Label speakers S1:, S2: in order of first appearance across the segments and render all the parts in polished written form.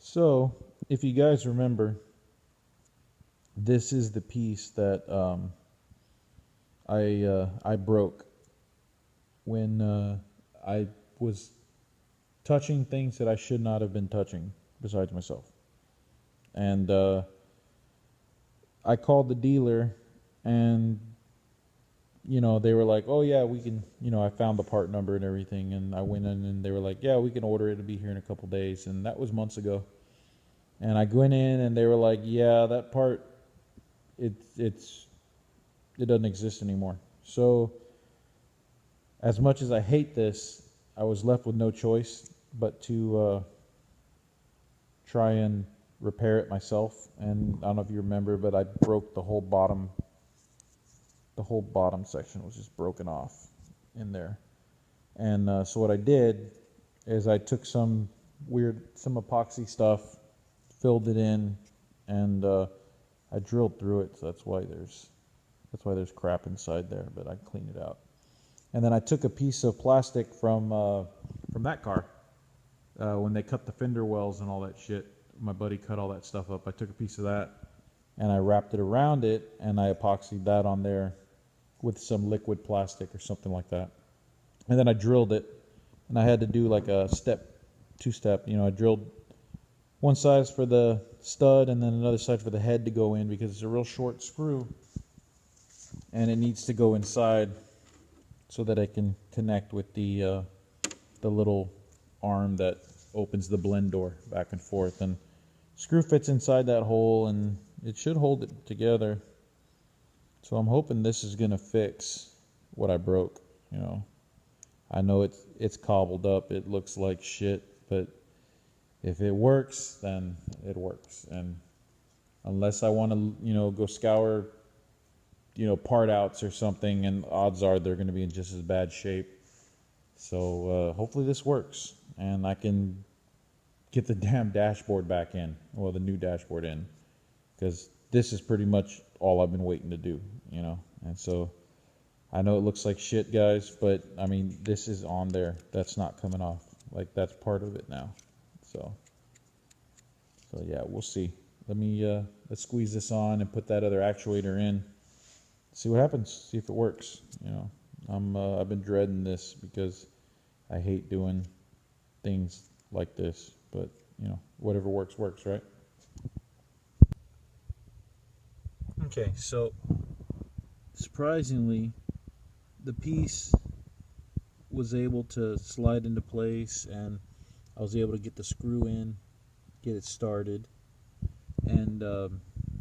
S1: So, if you guys remember, this is the piece that I broke when I was touching things that I should not have been touching besides myself. And I called the dealer, and they were like, "Oh yeah, we can." I found the part number and everything, and I went in, and they were like, "Yeah, we can order it. It'll be here in a couple days." And that was months ago. And I went in, and they were like, "Yeah, that part, it doesn't exist anymore." So, as much as I hate this, I was left with no choice but to try and repair it myself. And I don't know if you remember, but I broke the whole bottom. The whole bottom section was just broken off in there. And so what I did is I took some epoxy stuff, filled it in, and I drilled through it. So that's why there's crap inside there. But I cleaned it out. And then I took a piece of plastic from that car when they cut the fender wells and all that shit. My buddy cut all that stuff up. I took a piece of that and I wrapped it around it, and I epoxied that on there with some liquid plastic or something like that. And then I drilled it, and I had to do like a two-step. I drilled one side for the stud and then another side for the head to go in, because it's a real short screw and it needs to go inside so that I can connect with the little arm that opens the blend door back and forth. And screw fits inside that hole, and it should hold it together. So I'm hoping this is going to fix what I broke. I know it's cobbled up. It looks like shit, but if it works, then it works. And unless I want to, go scour, part outs or something, and odds are they're going to be in just as bad shape. So hopefully this works, and I can get the damn dashboard back in, or the new dashboard in, because this is pretty much all I've been waiting to do, And so I know it looks like shit, guys, but I mean, this is on there. That's not coming off. Like, that's part of it now. So yeah, we'll see. Let's squeeze this on and put that other actuator in. See what happens. See if it works. I've been dreading this because I hate doing things like this, but whatever works, right? Okay, so surprisingly, the piece was able to slide into place, and I was able to get the screw in, get it started, and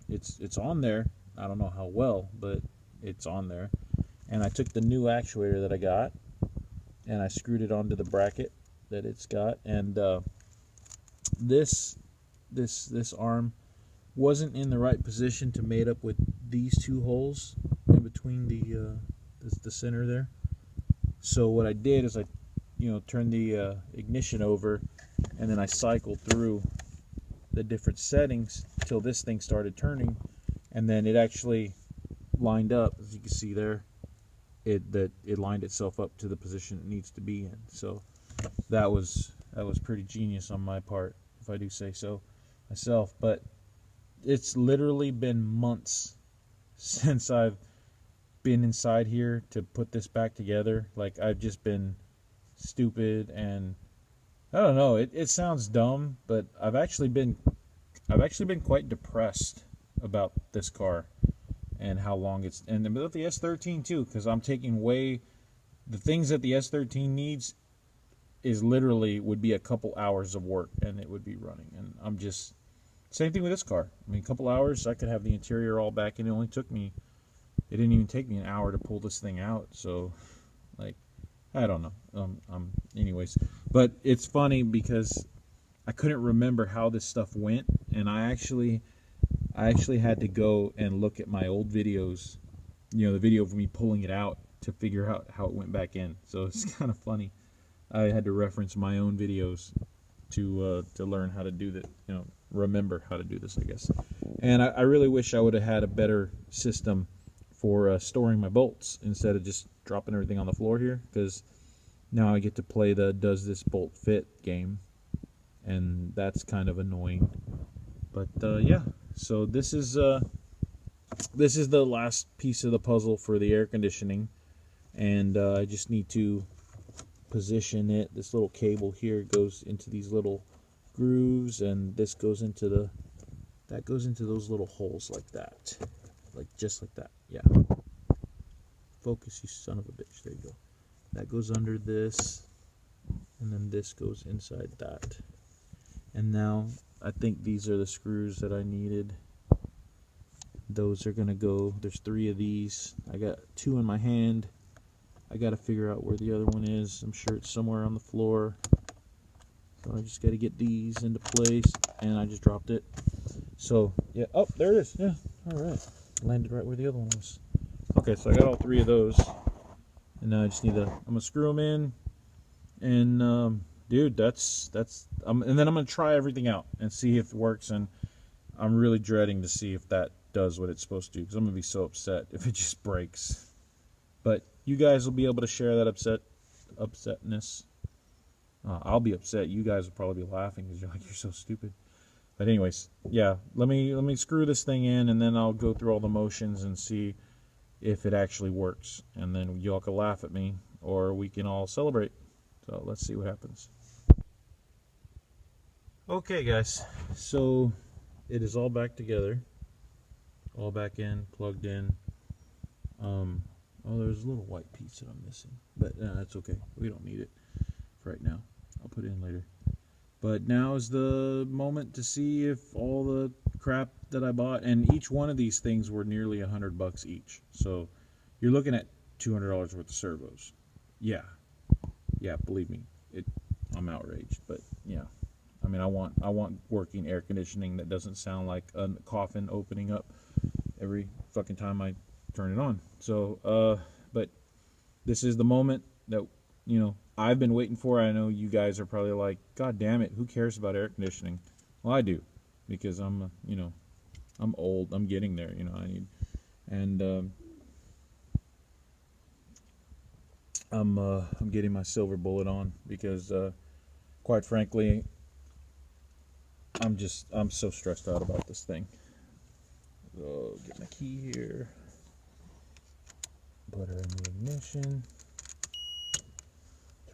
S1: it's on there. I don't know how well, but it's on there. And I took the new actuator that I got, and I screwed it onto the bracket that it's got, and this arm wasn't in the right position to mate up with these two holes in between the center there. So what I did is I turned the ignition over, and then I cycled through the different settings till this thing started turning, and then it actually lined up, as you can see there. It lined itself up to the position it needs to be in. So that was pretty genius on my part, if I do say so myself. But it's literally been months since I've been inside here to put this back together. Like, I've just been stupid, and I don't know, it sounds dumb, but I've actually been quite depressed about this car and how long it's, and about the S13 too, because I'm taking the things that the S13 needs is literally would be a couple hours of work and it would be running. And I'm just, same thing with this car. I mean, a couple hours, I could have the interior all back, and it didn't even take me an hour to pull this thing out. So, like, I don't know. Anyways, but it's funny because I couldn't remember how this stuff went, and I actually had to go and look at my old videos, the video of me pulling it out to figure out how it went back in. So it's kind of funny. I had to reference my own videos to learn how to do that, remember how to do this, I guess. And I really wish I would have had a better system for storing my bolts instead of just dropping everything on the floor here, because now I get to play the does this bolt fit game. and that's kind of annoying. But yeah, so this is the last piece of the puzzle for the air conditioning, and I just need to position it. This little cable here goes into these little grooves, and this goes into that goes into those little holes like that, like just like that. Yeah, focus, you son of a bitch. There you go. That goes under this, and then this goes inside that. And now I think these are the screws that I needed. Those are gonna go. There's 3 of these. I got 2 in my hand. I gotta figure out where the other one is. I'm sure it's somewhere on the floor. So I just gotta get these into place, and I just dropped it. So yeah, oh, there it is. Yeah, all right. Landed right where the other one was. Okay, so I got all 3 of those, and now I just need to. I'm gonna screw them in, and dude, that's. And then I'm gonna try everything out and see if it works. And I'm really dreading to see if that does what it's supposed to do, because I'm gonna be so upset if it just breaks. But you guys will be able to share that upsetness. I'll be upset. You guys will probably be laughing because you're like, you're so stupid. But anyways, yeah, let me screw this thing in, and then I'll go through all the motions and see if it actually works. And then y'all can laugh at me, or we can all celebrate. So let's see what happens. Okay, guys, so it is all back together, all back in, plugged in. Oh, there's a little white piece that I'm missing, but that's okay. We don't need it for right now. I'll put it in later. But now is the moment to see if all the crap that I bought, and each one of these things were nearly $100 each. So you're looking at $200 worth of servos. Yeah, believe me, I'm outraged. But yeah, I mean, I want working air conditioning that doesn't sound like a coffin opening up every fucking time I turn it on. So but this is the moment that, you know, I've been waiting for. I know you guys are probably like, God damn it, who cares about air conditioning? Well, I do, because I'm you know, I'm old. I'm getting there. You know, I need, and I'm getting my silver bullet on, because quite frankly, I'm so stressed out about this thing. So get my key here. Put her in the ignition.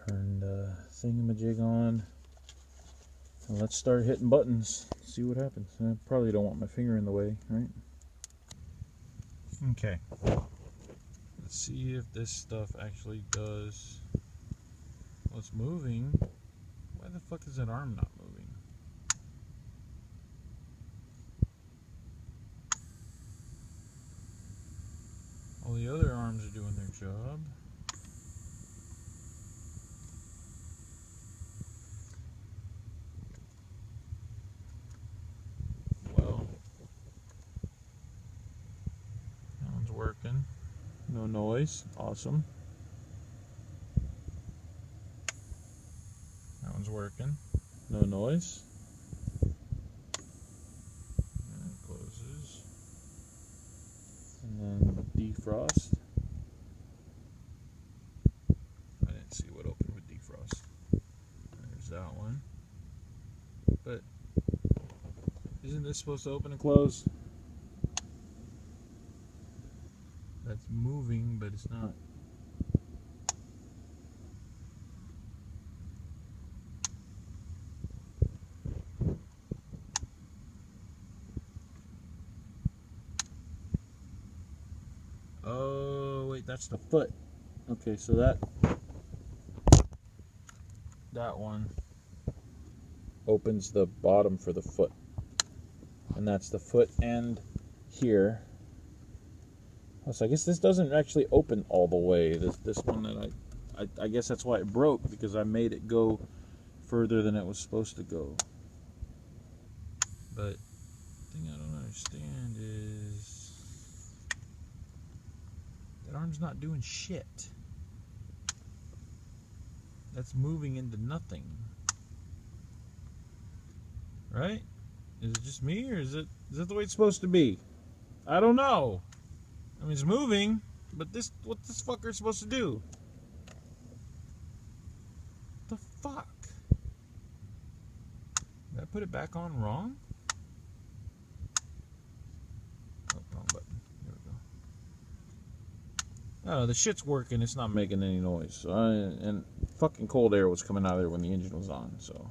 S1: Turn the thingamajig on. And let's start hitting buttons. See what happens. I probably don't want my finger in the way, right? Okay. Let's see if this stuff actually does. Well, it's moving. Why the fuck is that arm not moving? All the other arms are doing their job. Well, that one's working. No noise. Awesome. That one's working. No noise. And it closes. And then defrost. I didn't see what opened with defrost. There's that one. But isn't this supposed to open and close? That's moving, but it's not. Oh, wait, that's the foot. Okay, so that one opens the bottom for the foot. And that's the foot end here. Oh, so I guess this doesn't actually open all the way. This one that I guess that's why it broke, because I made it go further than it was supposed to go. But the thing I don't understand is that arm's not doing shit. That's moving into nothing. Right? Is it just me, or is that the way it's supposed to be? I don't know. I mean, it's moving, but what this fucker supposed to do? The fuck? put it back on wrong? Oh, wrong button. There we go. Oh, the shit's working. It's not making any noise. So and fucking cold air was coming out of there when the engine was on. So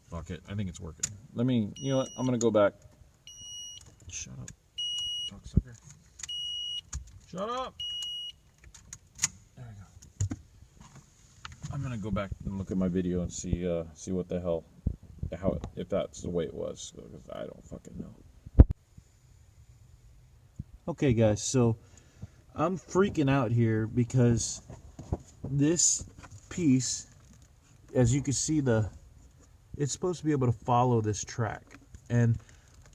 S1: fuck it. I think it's working. Let me. You know what? I'm gonna go back. Shut up, cocksucker. Shut up. There we go. I'm gonna go back and look at my video and see what the hell, if that's the way it was, because I don't fucking know. Okay, guys, so I'm freaking out here because this piece, as you can see, it's supposed to be able to follow this track, and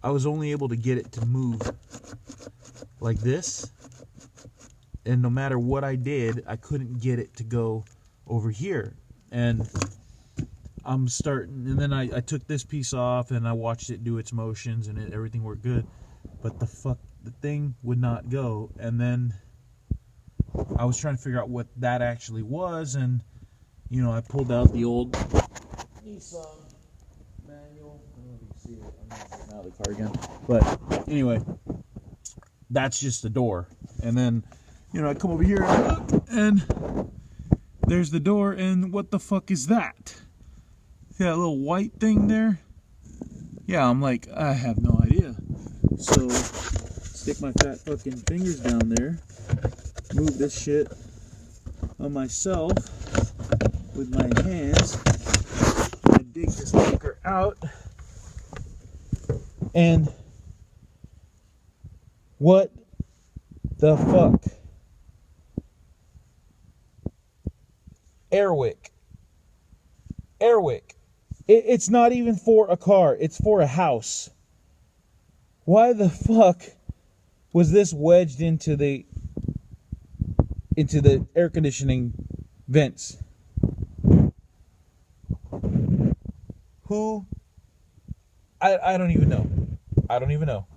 S1: I was only able to get it to move like this, and no matter what I did, I couldn't get it to go over here. And I'm starting, and then I took this piece off and I watched it do its motions, and everything worked good, but the thing would not go. And then I was trying to figure out what that actually was, and you know, I pulled out the old Nissan manual. I don't know if you can see it. I'm not getting out of the car again, but anyway, that's just the door. And then, you know, I come over here and look, and there's the door, and what the fuck is that? See that little white thing there? Yeah, I'm like, I have no idea. So, stick my fat fucking fingers down there, move this shit on myself with my hands, and dig this fucker out, and what the fuck? Airwick. It's not even for a car. It's for a house. Why the fuck was this wedged into the air conditioning vents? Who? I don't even know. I don't even know.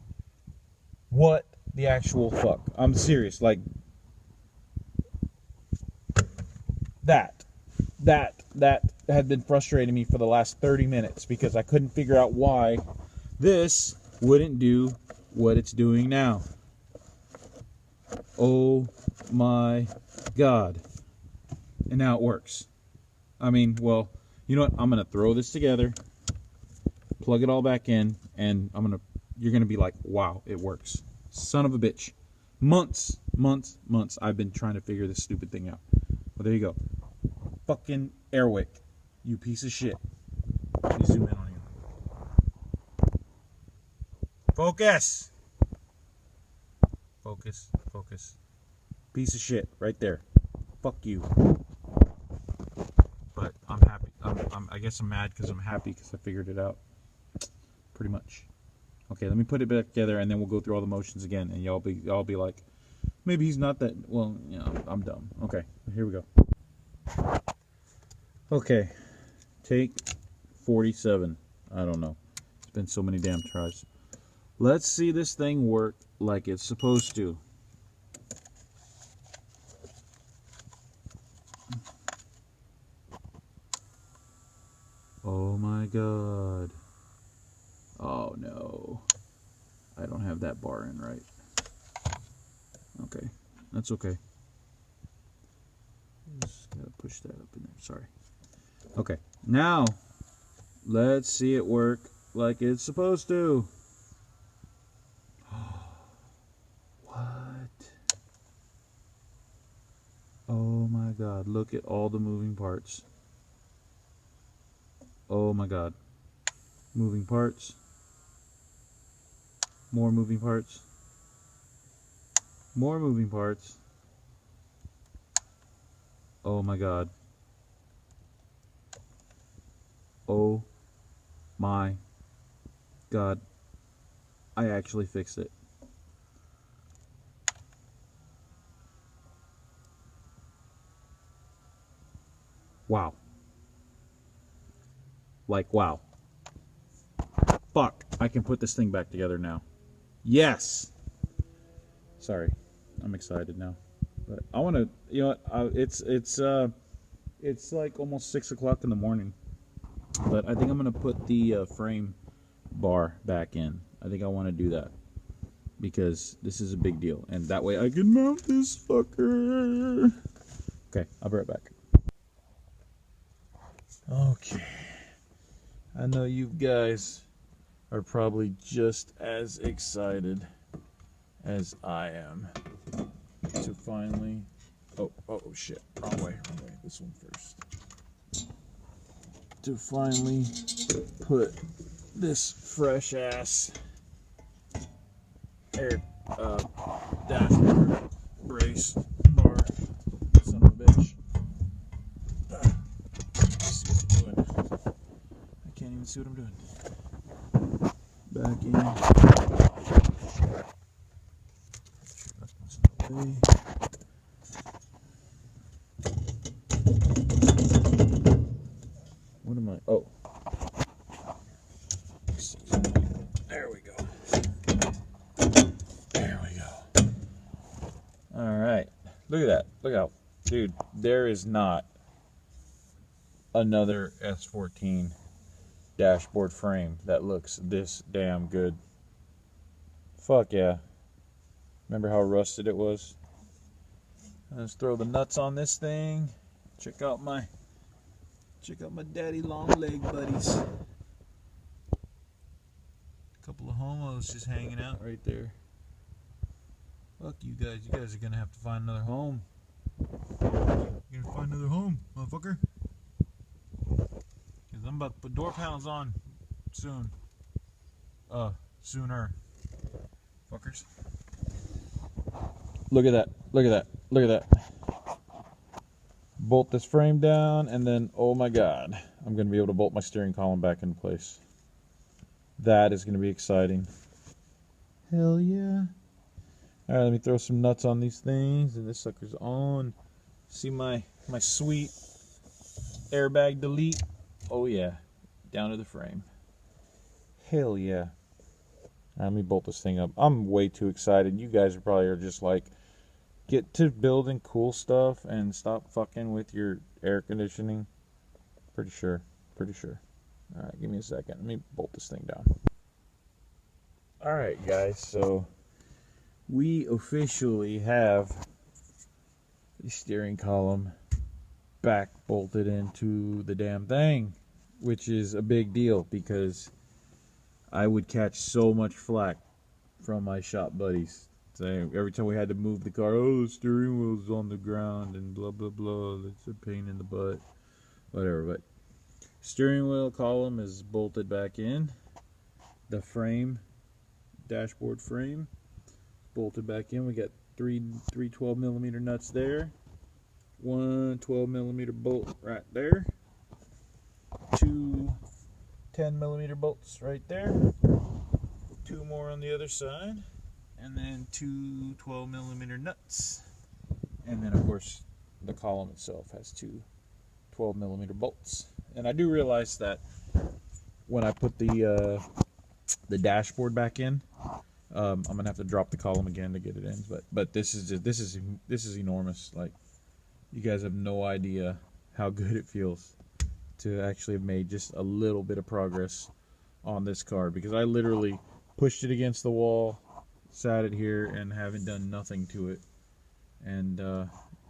S1: What the actual fuck? I'm serious. Like, that had been frustrating me for the last 30 minutes because I couldn't figure out why this wouldn't do what it's doing now. Oh my god. And now it works. I mean, well, you know what? I'm going to throw this together, plug it all back in, and you're going to be like, wow, it works. Son of a bitch. Months I've been trying to figure this stupid thing out. Well, there you go. Fucking Airwick, you piece of shit. Let me zoom in on you. Focus. Piece of shit, right there. Fuck you. But I'm happy. I guess I'm mad because I'm happy because I figured it out. Pretty much. Okay, let me put it back together, and then we'll go through all the motions again, and y'all be like, maybe he's not that. Well, you know, I'm dumb. Okay, here we go. Okay, take 47. I don't know. It's been so many damn tries. Let's see this thing work like it's supposed to. Oh my god. Oh no. I don't have that bar in right. Okay, that's okay. Just gotta push that up in there. Sorry. Okay, now let's see it work like it's supposed to. What? Oh my god, look at all the moving parts. Oh my god. Moving parts. More moving parts. More moving parts. Oh my god. Oh my god. I actually fixed it. Wow. Like, wow. Fuck. I can put this thing back together now. Yes! Sorry. I'm excited now. But I want to, you know what, it's like almost 6 o'clock in the morning. But I think I'm gonna put the frame bar back in. I think I want to do that because this is a big deal, and that way I can mount this fucker. Okay, I'll be right back. Okay, I know you guys are probably just as excited as I am to finally, oh shit, wrong way, this one first, to finally put this fresh ass air dashboard brace bar, son of a bitch. Let's see what I'm doing. I can't even see what I'm doing. Back in. What am I? Oh. There we go. There we go. Alright. Look at that. Look out. Dude, there is not another S14 dashboard frame that looks this damn good. Fuck yeah. Remember how rusted it was? Let's throw the nuts on this thing. Check out my daddy long leg buddies. Couple of homos just hanging out right there. Fuck you guys. You guys are gonna have to find another home. You're gonna find another home, motherfucker. Cause I'm about to put door panels on soon. Sooner. Fuckers. Look at that. Look at that. Look at that. Bolt this frame down, and then, oh my god, I'm gonna be able to bolt my steering column back into place. That is gonna be exciting. Hell yeah. Alright, let me throw some nuts on these things, and this sucker's on. See my sweet airbag delete? Oh yeah, down to the frame. Hell yeah. Let me bolt this thing up. I'm way too excited. You guys probably are just like, get to building cool stuff and stop fucking with your air conditioning. Pretty sure. Alright, give me a second. Let me bolt this thing down. Alright guys, so we officially have the steering column back bolted into the damn thing, which is a big deal because I would catch so much flack from my shop buddies saying every time we had to move the car, oh, the steering wheel's on the ground and blah blah blah, it's a pain in the butt, whatever. But steering wheel column is bolted back in, the frame, dashboard frame, bolted back in. We got three 12 millimeter nuts there, one 12 millimeter bolt right there, two 10 millimeter bolts right there, two more on the other side, and then two 12 millimeter nuts. And then of course the column itself has two 12 millimeter bolts. And I do realize that when I put the dashboard back in, I'm gonna have to drop the column again to get it in. But this is enormous. Like, you guys have no idea how good it feels to actually have made just a little bit of progress on this car, because I literally pushed it against the wall, sat it here, and haven't done nothing to it. And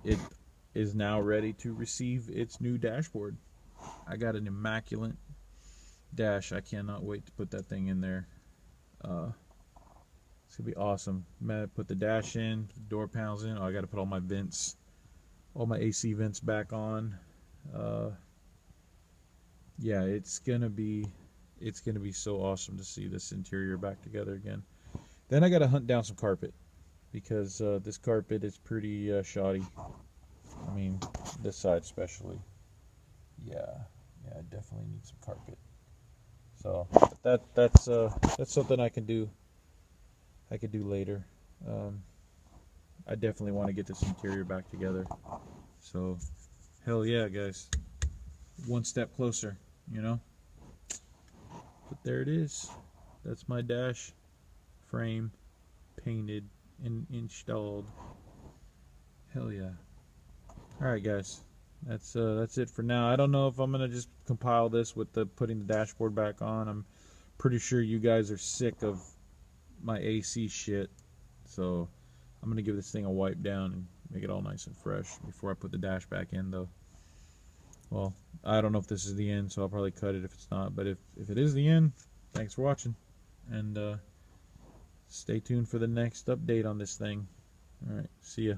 S1: it is now ready to receive its new dashboard. I got an immaculate dash. I cannot wait to put that thing in there. It's gonna be awesome. Man, put the dash in, door panels in. Oh, I got to put all my vents, all my AC vents back on. Yeah, it's gonna be so awesome to see this interior back together again. Then I got to hunt down some carpet, because this carpet is pretty shoddy. I mean, this side especially. Yeah, I definitely need some carpet. So that's something I can do. I could do later. I definitely want to get this interior back together. So, hell yeah, guys. One step closer, you know? But there it is. That's my dash frame, painted and installed. Hell yeah. Alright guys, that's it for now. I don't know if I'm gonna just compile this with the putting the dashboard back on. I'm pretty sure you guys are sick of my AC shit, so I'm gonna give this thing a wipe down and make it all nice and fresh before I put the dash back in, though. Well, I don't know if this is the end, so I'll probably cut it if it's not. But if it is the end, thanks for watching, and stay tuned for the next update on this thing. All right, see ya.